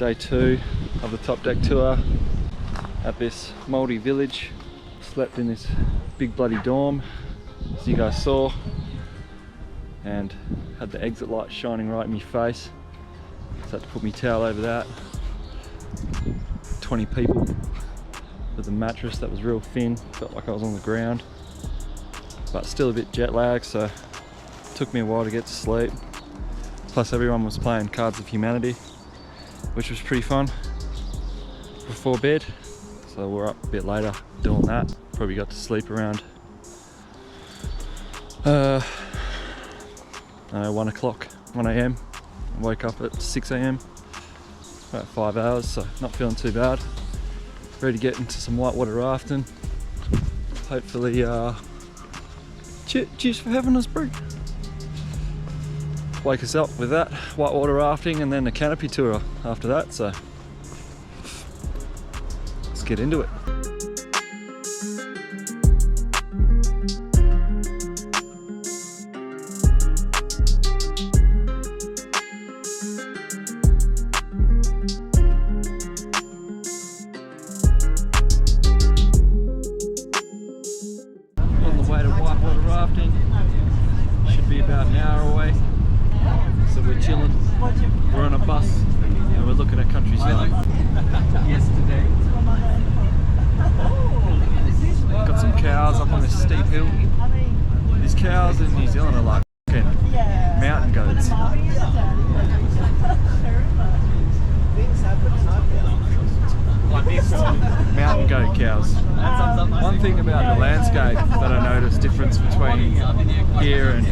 Day 2 of the top deck tour at this Māori village. Slept in this big bloody dorm, as you guys saw, and had the exit light shining right in my face. So I had to put my towel over that. 20 people with a mattress that was real thin, felt like I was on the ground, but still a bit jet lagged, so it took me a while to get to sleep. Plus everyone was playing Cards of Humanity, which was pretty fun before bed, so we're up a bit later doing that. Probably got to sleep around 1 o'clock, 1 AM. Woke up at 6 AM, about 5 hours, so not feeling too bad. Ready to get into some whitewater rafting. Hopefully, cheers for having us, bro. Wake us up with that, whitewater rafting, and then a canopy tour after that, so let's get into it. On the way to whitewater rafting, should be about an hour away. So we're chilling, we're on a bus, and we're looking at countryside. Yesterday, got some cows up on this steep hill. These cows in New Zealand are like fucking mountain goats. Mountain goat cows. One thing about the landscape that I noticed difference between here and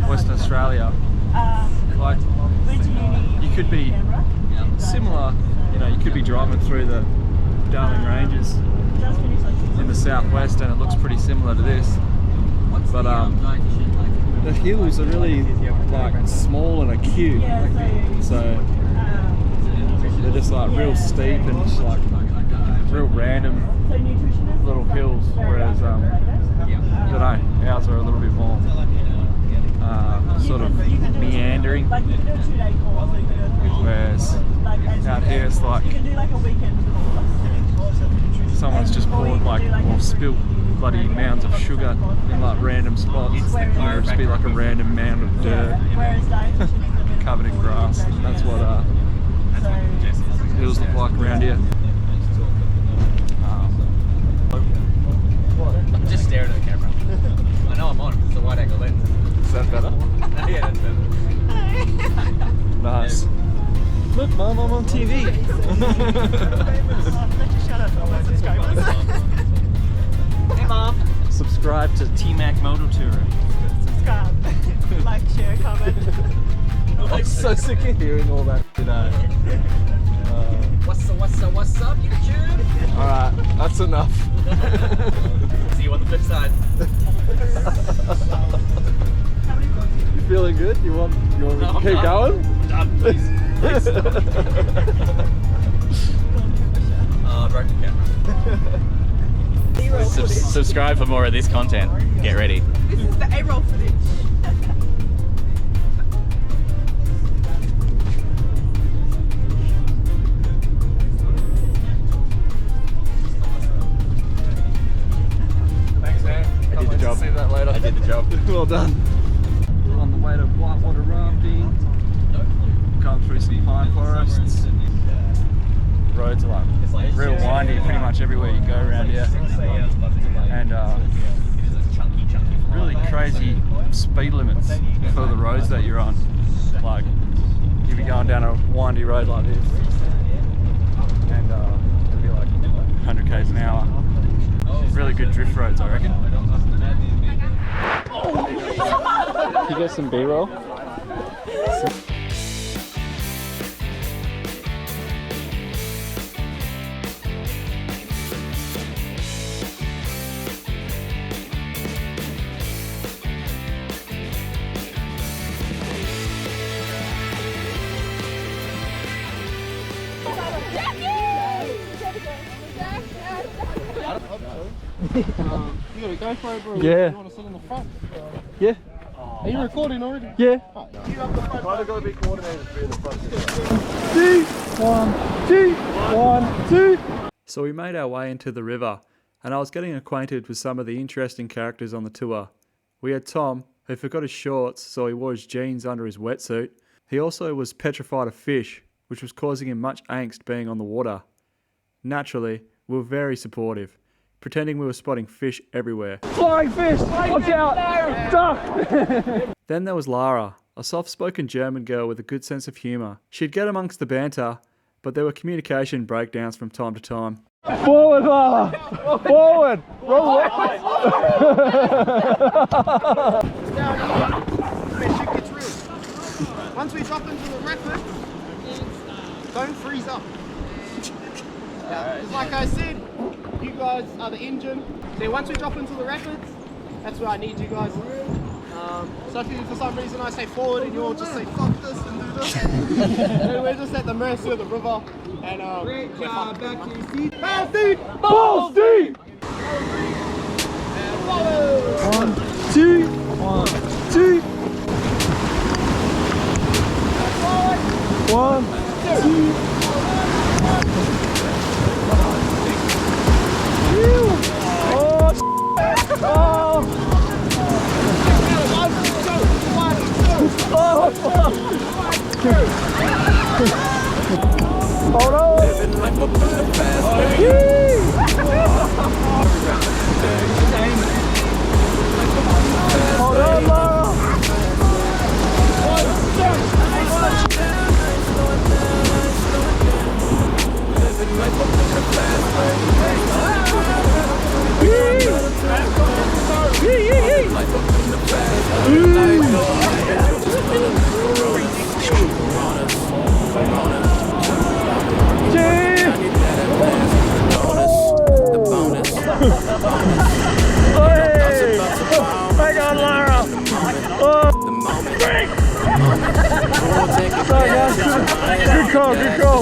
Western Australia, like you could be similar, you know, you could be driving through the Darling Ranges in the southwest and it looks pretty similar to this, but the hills are really like small and acute, so they're just like real steep and just like real random little hills, whereas I don't know, ours are a little bit more sort of meandering, whereas out here it's like someone's just poured like or spilt bloody mounds of sugar in like random spots, and there'll just be like a random mound of dirt covered in grass. And that's what hills look like around here. I'm just staring at the camera. I know I'm on, it's a wide angle lens. Is that better? Yeah, that's better. Nice. Look, Mum, I'm on TV. Shut up, Hey Mom! Subscribe to T-Mac Motor Touring. subscribe, like, share, comment. I'm so sick of hearing all that today. What's up, YouTube? Alright, that's enough. See you on the flip side. You feeling good? You want me to keep going? I'm done, please. Please stop. Broke the camera. Subscribe for more of this content. Get ready. This is the A-roll footage. Thanks, man. I did the job. See that later. I did the job. Well done. We're on the way to whitewater rafting. Going through some pine forests. Roads are like real windy pretty much everywhere you go around here. And really crazy speed limits for the roads that you're on. Like, you'll be going down a windy road like this and it'll be like 100 k's an hour. Really good drift roads, I reckon. Can you get some B-roll? You gotta go for it, bro. Yeah. You wanna sit in the front? Yeah. Are you recording already? Yeah. You up the front. Kind of got to be coordinated through the front. 1, 2, 1, 2. So we made our way into the river, and I was getting acquainted with some of the interesting characters on the tour. We had Tom, who forgot his shorts, so he wore his jeans under his wetsuit. He also was petrified of fish, which was causing him much angst being on the water. Naturally, we were very supportive, pretending we were spotting fish everywhere. Flying fish! Watch out! Duck! Then there was Lara, a soft-spoken German girl with a good sense of humour. She'd get amongst the banter, but there were communication breakdowns from time to time. Forward, Lara! Forward! Roll it! Once we drop into the rapid, don't freeze up. Because like I said, you guys are the engine. So once we drop into the rapids, that's where I need you guys. So if for some reason I say forward and you all just say fuck this and do this, then we're just at the mercy of the river. And great job, back to your seat. Balls deep! Balls deep! 1, 2, 1, 2. 1, 2. Hold on! Hold on, Lara! Hang on, Lara! Sorry, guys. Good call, good call.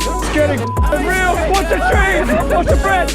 It's getting real. Watch the trees. Watch the bread.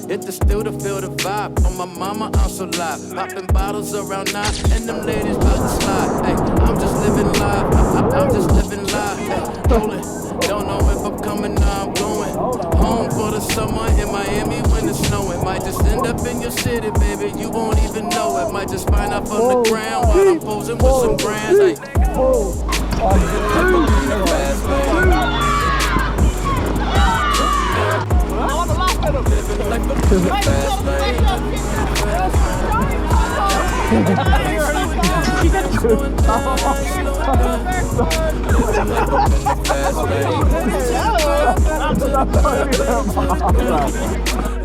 Hit the still to feel the vibe. On my mama, I'm so live. Popping bottles around 9, and them ladies about to slide. Hey, I'm just living live. I'm just living live. Hey, rolling. Don't know if I'm coming or I'm going home for the summer in Miami when it's snowing. Might just end up in your city, baby. You won't even know it. Might just find out from the ground while I'm posing with some brands.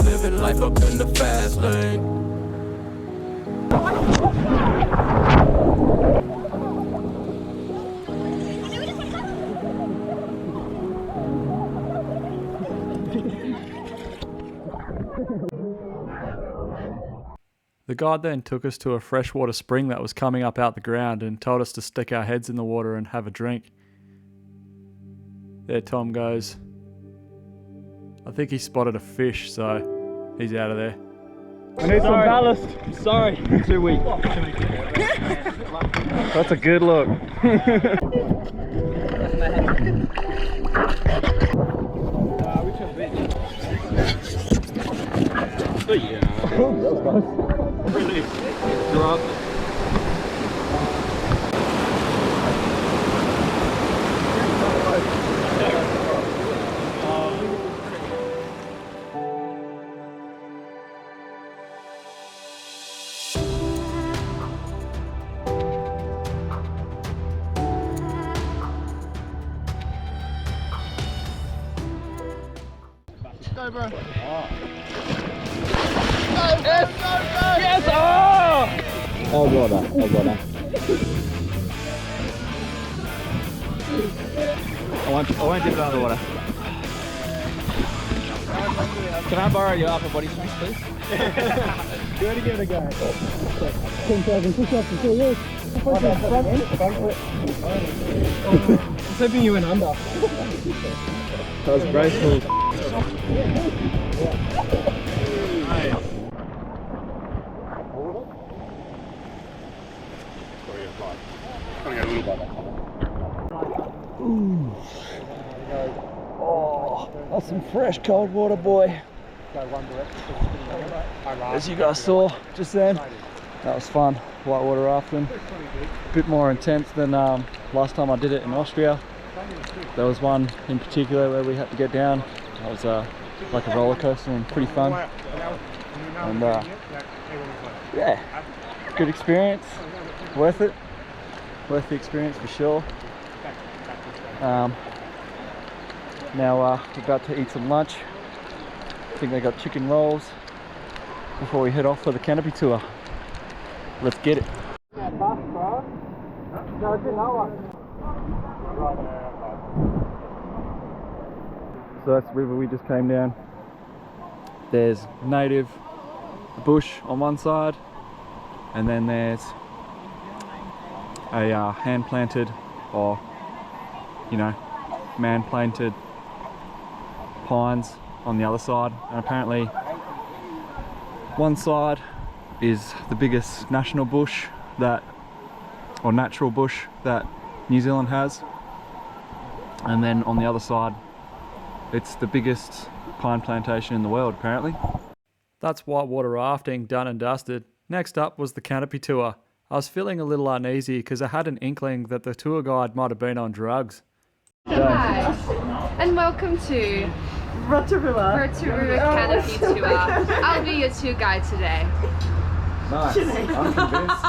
Living life up in the fast lane. The guide then took us to a freshwater spring that was coming up out the ground and told us to stick our heads in the water and have a drink. There Tom goes. I think he spotted a fish, so he's out of there. I need some ballast. Sorry, too weak. That's a good look. Really drop. bro. Yes! Oh! I'll go that. I won't dip it underwater. Can I borrow your upper body swings, please? Go to give it a go. 10,000 push-ups in 2 years. I was hoping you went under. That was graceful. Oh, that's some fresh cold water, boy. As you guys saw just then, that was fun. Whitewater rafting. A bit more intense than last time I did it in Austria. There was one in particular where we had to get down. That was like a roller coaster and pretty fun. And yeah, good experience. Worth it. Worth the experience for sure. Now we're about to eat some lunch. I think they got chicken rolls before we head off for the canopy tour. Let's get it. So that's the river we just came down. There's native bush on one side, and then there's a hand planted, or you know, man planted pines on the other side. And apparently one side is the biggest national bush that, or natural bush that New Zealand has, and then on the other side it's the biggest pine plantation in the world apparently. That's whitewater rafting done and dusted. Next up was the canopy tour. I was feeling a little uneasy because I had an inkling that the tour guide might have been on drugs. Hi, and welcome to Rotorua. Canopy Tour. I'll be your tour guide today. Nice, I'm convinced.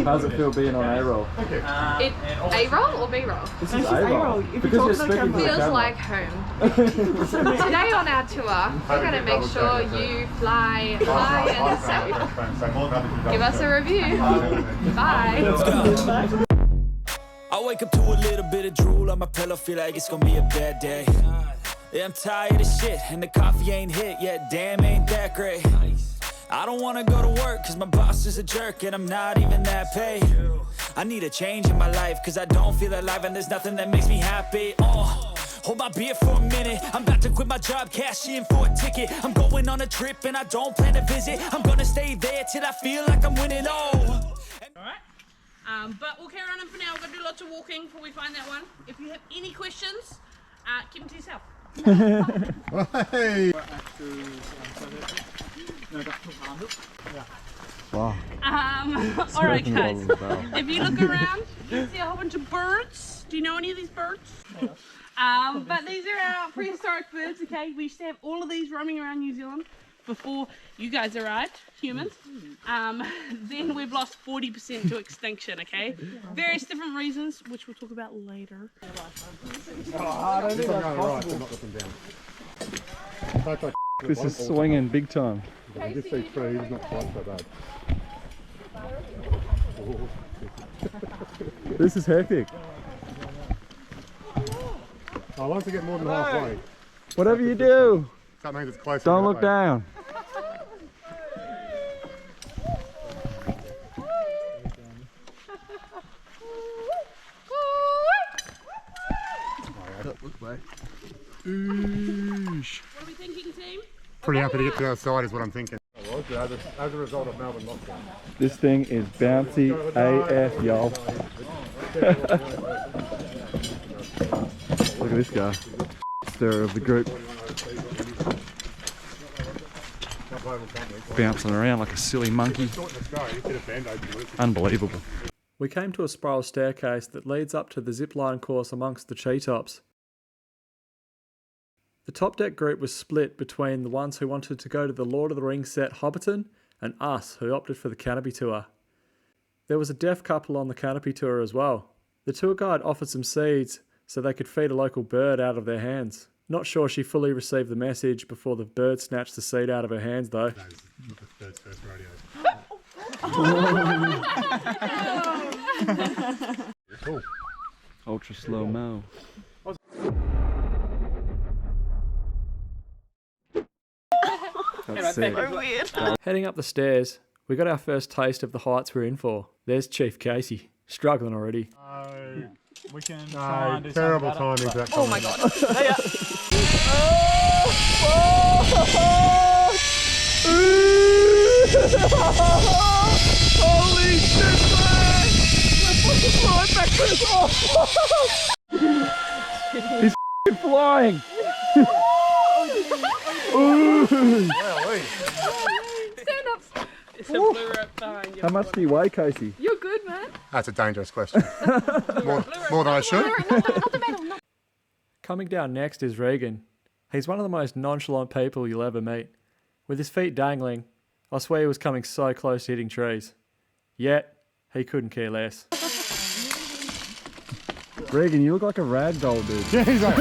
How's it feel being on A-roll? A-roll or B-roll? This is A-roll. Because you're speaking to the Feels camera. like home. Today on our tour, we're going to make sure you fly high and safe. Give us a review. Bye. I wake up to a little bit of drool on my pillow, feel like it's gonna be a bad day. Yeah, I'm tired of shit, and the coffee ain't hit yet, damn ain't that great. I don't wanna go to work, cause my boss is a jerk, and I'm not even that paid. I need a change in my life, cause I don't feel alive, and there's nothing that makes me happy. Hold my beer for a minute, I'm about to quit my job, cash in for a ticket. I'm going on a trip, and I don't plan to visit. I'm gonna stay there till I feel like I'm winning, Alright. But we'll carry on for now. We're going to do lots of walking before we find that one. If you have any questions, keep them to yourself. Hey! Wow. Alright guys, if you look around, you see a whole bunch of birds. Do you know any of these birds? But these are our prehistoric birds, okay? We used to have all of these roaming around New Zealand before you guys arrived, humans. Then we've lost 40% to extinction, okay? Various different reasons, which we'll talk about later. This is swinging big time. I did say tree, he's not quite so bad. This is hectic. Oh, once you get more than halfway, Whatever you do, that means it's closer. don't look down. What are we thinking, team? Pretty happy to get to the other side is what I'm thinking. As a result of Melbourne lockdown. This thing is bouncy AF, y'all. Look at this guy. Stir of the group. Bouncing around like a silly monkey. Unbelievable. We came to a spiral staircase that leads up to the zipline course amongst the treetops. The top deck group was split between the ones who wanted to go to the Lord of the Rings set Hobbiton and us who opted for the canopy tour. There was a deaf couple on the canopy tour as well. The tour guide offered some seeds so they could feed a local bird out of their hands. Not sure she fully received the message before the bird snatched the seed out of her hands though. That is not the bird's first rodeo. Cool. Ultra slow mo. That's sick. So weird. Heading up the stairs, we got our first taste of the heights we're in for. There's Chief Casey, struggling already. We can try and do terrible something timing about for that. Oh my god. Holy shit, man! We're flying backwards! He's flying! Stand up. It's a blue rope behind you. How much do you weigh, Casey? You're good, man. That's a dangerous question. more than I should. Not the medal. Not. Coming down next is Regan. He's one of the most nonchalant people you'll ever meet. With his feet dangling, I swear he was coming so close to hitting trees. Yet, he couldn't care less. Regan, you look like a rag doll, dude. Yeah, he's like,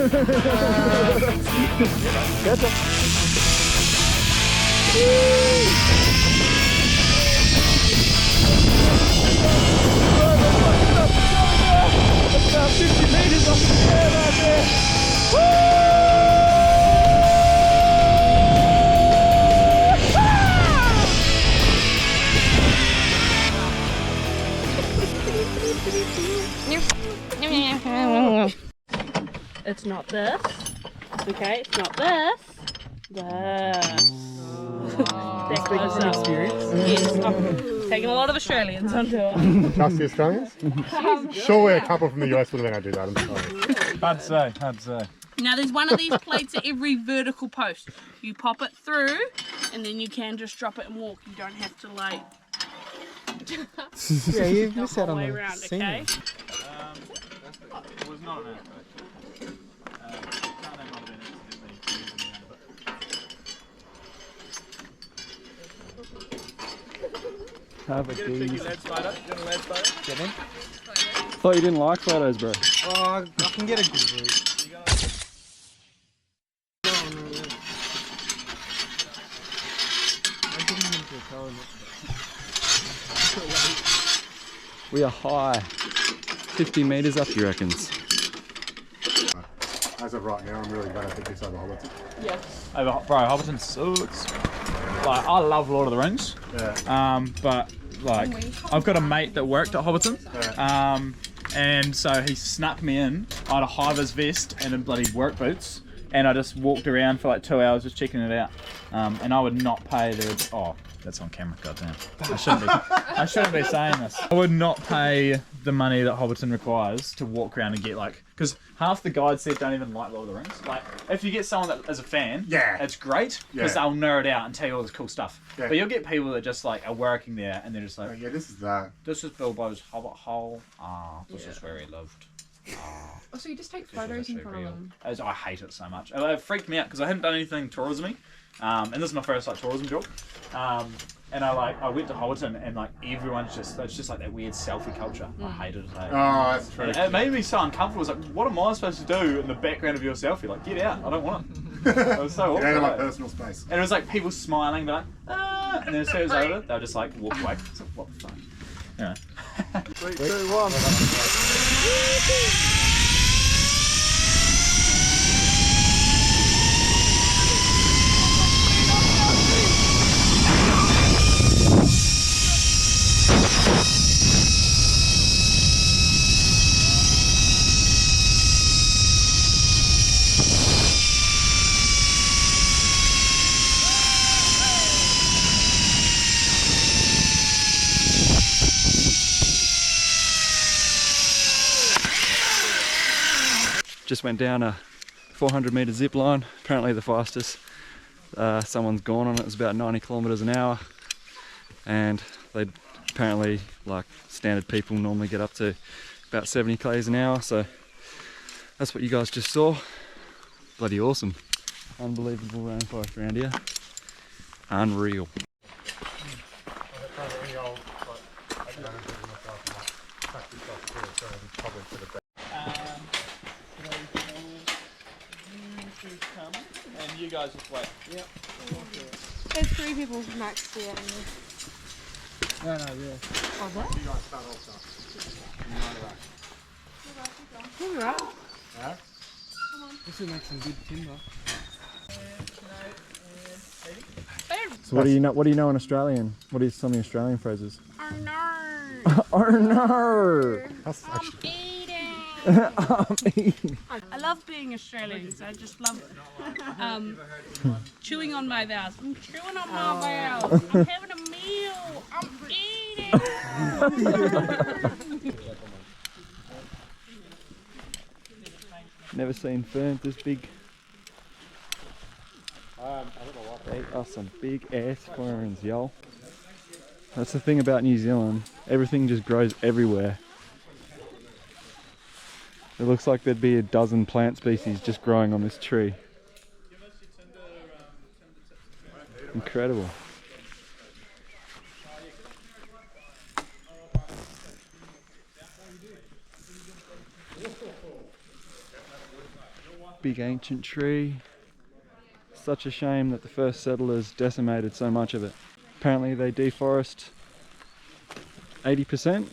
About 50 meters off the air right there. It's not this. Okay, it's not this. This. Speaking from experience. Yes, I'm taking a lot of Australians on tour. just the Australians? Surely a couple from the US would have been able to do that. I'm sorry. Hard to say, hard to say. Now there's one of these plates at every vertical post. You pop it through and then you can just drop it and walk. You don't have to like Yeah, you the missed out whole on way the around, scenery. okay? It was not an earthquake. Can't name might have been Have a geez. Land spider? You want a land spider? Get in? Thought you didn't like photos, bro. Oh, I can get a good route. We are high. 50 meters up, you reckons? As of right now, I'm really glad I picked this over Hobbiton. Bro, Hobbiton sucks. Like, I love Lord of the Rings. Yeah. But like, I've got a mate that worked at Hobbiton. And so he snuck me in. I had a hiver's vest and a bloody work boots. And I just walked around for like 2 hours just checking it out. And I would not pay the... Oh, that's on camera, goddamn. I shouldn't be saying this. I would not pay the money that Hobbiton requires to walk around and get like... Because half the guides there don't even like Lord of the Rings. Like, if you get someone that is a fan, Yeah. it's great. Because they'll nerd out and tell you all this cool stuff. Yeah. But you'll get people that just like are working there and they're just like... Yeah, this is that. This is Bilbo's hobbit hole. This is where he lived. Oh, so you just take photos in front of them? I hate it so much. It freaked me out because I hadn't done anything tourism-y. And this is my first like tourism job. And I went to Hobbiton and like everyone's it's just like that weird selfie culture. I hated it. Oh, that's true. It made me so uncomfortable. It was like, what am I supposed to do in the background of your selfie? Like, get out! I don't want it. It was so awkward. Get out of my personal space. And it was like people smiling, they're like, ah, and then as soon as over, they'll just like walk away. It's like, what the fuck? Anyway. 3, 2, 1. Just went down a 400 meter zip line, apparently the fastest. Someone's gone on it, it's about 90 kilometers an hour. And they apparently, like standard people normally get up to about 70 k's an hour. So that's what you guys just saw. Bloody awesome. Unbelievable rainforest around here. Unreal. guys just wait. There's 3 people max here. No, yeah. Oh, that? You guys start also. Right. Yeah? This will make some good timber. So what do you know in Australian? What are some of the Australian phrases? Oh no! Oh no! That's actually. I'm eating. I love being Australian, so I just love chewing on my vowels. I'm chewing on my vowels. I'm having a meal. I'm eating. Never seen ferns this big. They are some big ass ferns, y'all. That's the thing about New Zealand. Everything just grows everywhere. It looks like there'd be a dozen plant species just growing on this tree. Incredible. Big ancient tree. Such a shame that the first settlers decimated so much of it. Apparently they deforest 80%.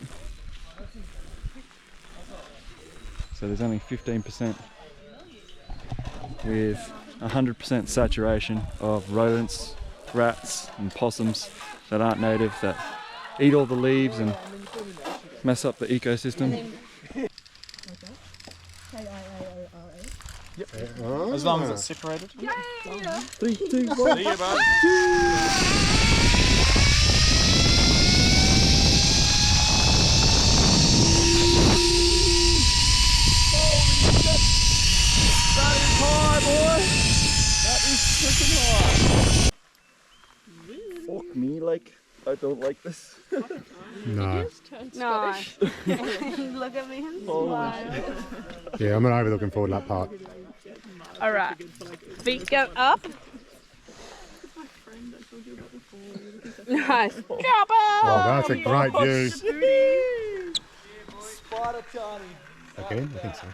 So there's only 15% with 100% saturation of rodents, rats and possums that aren't native, that eat all the leaves and mess up the ecosystem. As long as it's separated. 3, 2, 1. See you, bud. That is high, boy! That is freaking high! Fuck me, like, I don't like this. No. No. Look at me and smile. Yeah, I'm not over looking forward to that part. Alright. Feet go up. Nice. Drop it! Oh, that's a great view. Spider Tiny. Okay, I think so.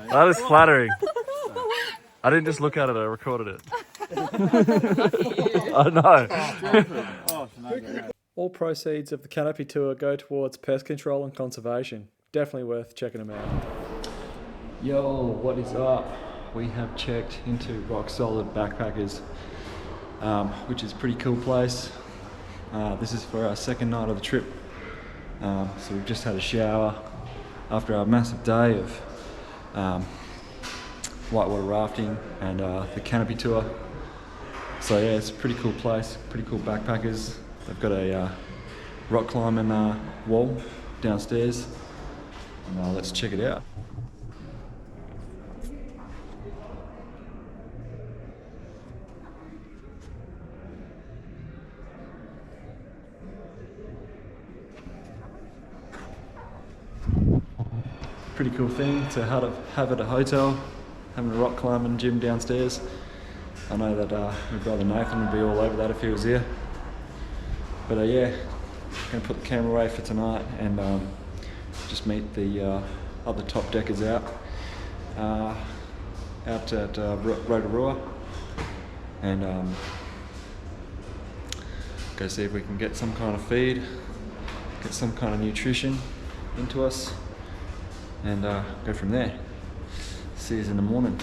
That is flattering. I didn't just look at it, I recorded it. I know. All proceeds of the canopy tour go towards pest control and conservation. Definitely worth checking them out. Yo, what is up? We have checked into Rock Solid Backpackers, which is a pretty cool place. This is for our second night of the trip. So we've just had a shower after our massive day of whitewater rafting and the canopy tour. So yeah, it's a pretty cool place, pretty cool backpackers. They've got a rock climbing wall downstairs. Let's check it out. Pretty cool thing to have at a hotel, having a rock climbing gym downstairs. I know that my brother Nathan would be all over that if he was here. But yeah, I'm going to put the camera away for tonight and just meet the other top deckers out at Rotorua, and go see if we can get some kind of feed, get some kind of nutrition into us, and go from there. See you in the morning.